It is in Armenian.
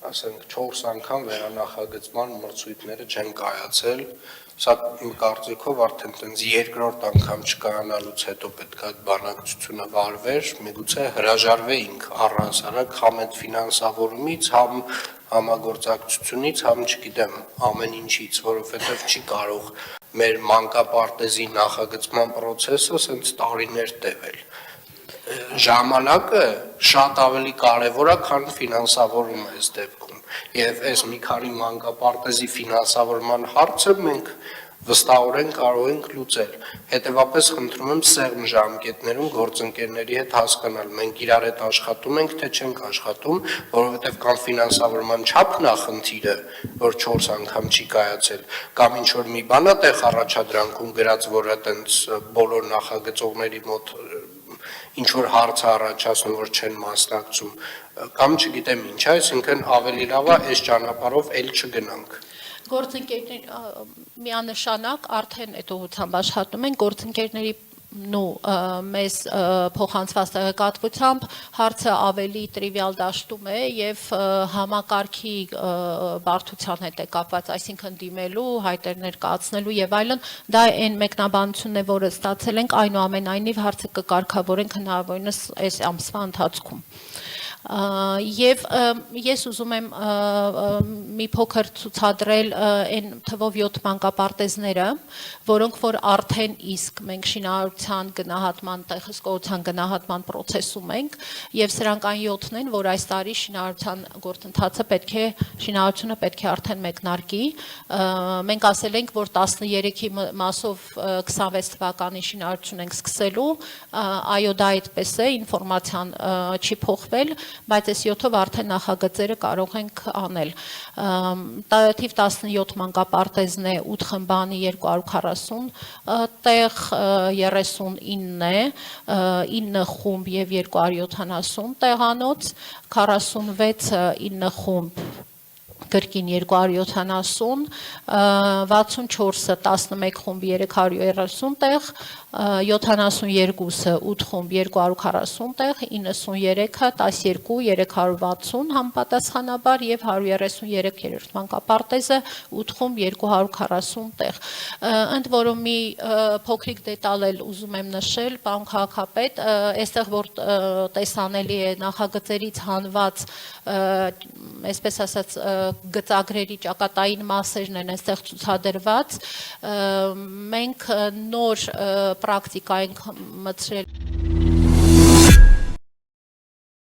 ասենք 4 անգամ վերանախագծման մրցույթները չեն կայացել, սա իմ կարծիքով արդեն տենց երկրորդ անգամ չկայանալուց հետո պետք է այդ բանակցությունը վարվեր, միգուցե հրաժարվեինք առհասարակ համ այդ ֆինանսավորումից, համ համագործակցությունից, համ չգիտեմ ամեն ինչից, որովհետև չի կարող մեր մանկապարտեզի նախագծման process-ը սենց տարիներ տևել։ Ժամանակը շատ ավելի կարևոր է, քան ֆինանսավորումը այս դեպքում։ Եվ այս մի քանի մանկապարտեզի ֆինանսավորման հարցը մենք վստահորեն կարող ենք լուծել։ Հետևաբար խնդրում եմ սեղմ ժամկետներում գործընկերների հետ հասկանալ, մենք իրար հետ աշխատում ենք, թե չենք աշխատում, որովհետև կամ ֆինանսավորման չափն է խնդիրը, որ 4 անգամ չի կայացել, կամ ինչ որ մի բան է տեղ առաջադրանքում գրած, որ այտենց բոլոր նախագծողների մոտ ինչ որ հարց առաջացնում, որ չեն մասնակցում, կամ չգիտեմ ինչ, այսինքն ավելի լավ է այս ճանապարհով էլ չգնանք։ Գործընկերներ միանշանակ արդեն այդ ուղղությամբ աշխատում են, գործընկերների մեզ փոխանցված տեղեկատվությամբ հարցը ավելի տրիվիալ դաշտում է եւ համակարգի բարդության հետ է կապված, այսինքն դիմելու, հայտեր ներկայացնելու եւ այլն, դա այն մեկնաբանությունն է, որը ստացել ենք, այնուամենայնիվ հարցը կկարգավորենք հնարավորինս այս ամսվա ընթացքում։ Եվ ես ուզում եմ մի փոքր ցուցադրել այն թվով 7 մանկապարտեզները, որոնք որ արդեն իսկ մենք շինարարության գնահատման, տեղհսկողության գնահատման process-ում ենք, եւ սրանք այն 7-ն են, որ այս տարի շինարարության գործընթացը շինարարությունը պետք է արդեն մեկնարկի։ Մենք ասել ենք, որ 13-ի մասով 26 թվականի շինարարություն ենք սկսելու, այո, դա այդպես է, ինֆորմացիան չի փոխվել, բայց այս 7-ով արդեն նախագծերը կարող ենք անել։ Թիվ 17 մանկապարտեզն է, 8 խմբանի 240 տեղ, 39 է, 9 խումբ եւ 270 տեղանոց, 46-ը 9 խումբ գրքին 270, 64-ը 11 խումբ 330 տեղ, 72-ը 8 խումբ 240 տեղ, 93-ը 12 360 համապատասխանաբար եւ 133 երրորդ մանկապարտեզը 8 խումբ 240 տեղ։ Ընդ որում մի փոքրիկ դետալ էլ ուզում եմ նշել, պարոն քաղաքապետ, այստեղ որ տեսանելի է նախագծերից հանված, այսպես ասած, գծագրերի ճակատային մասերն են այստեղ ցուցադրված, մենք նոր պրակտիկա ենք մտցրել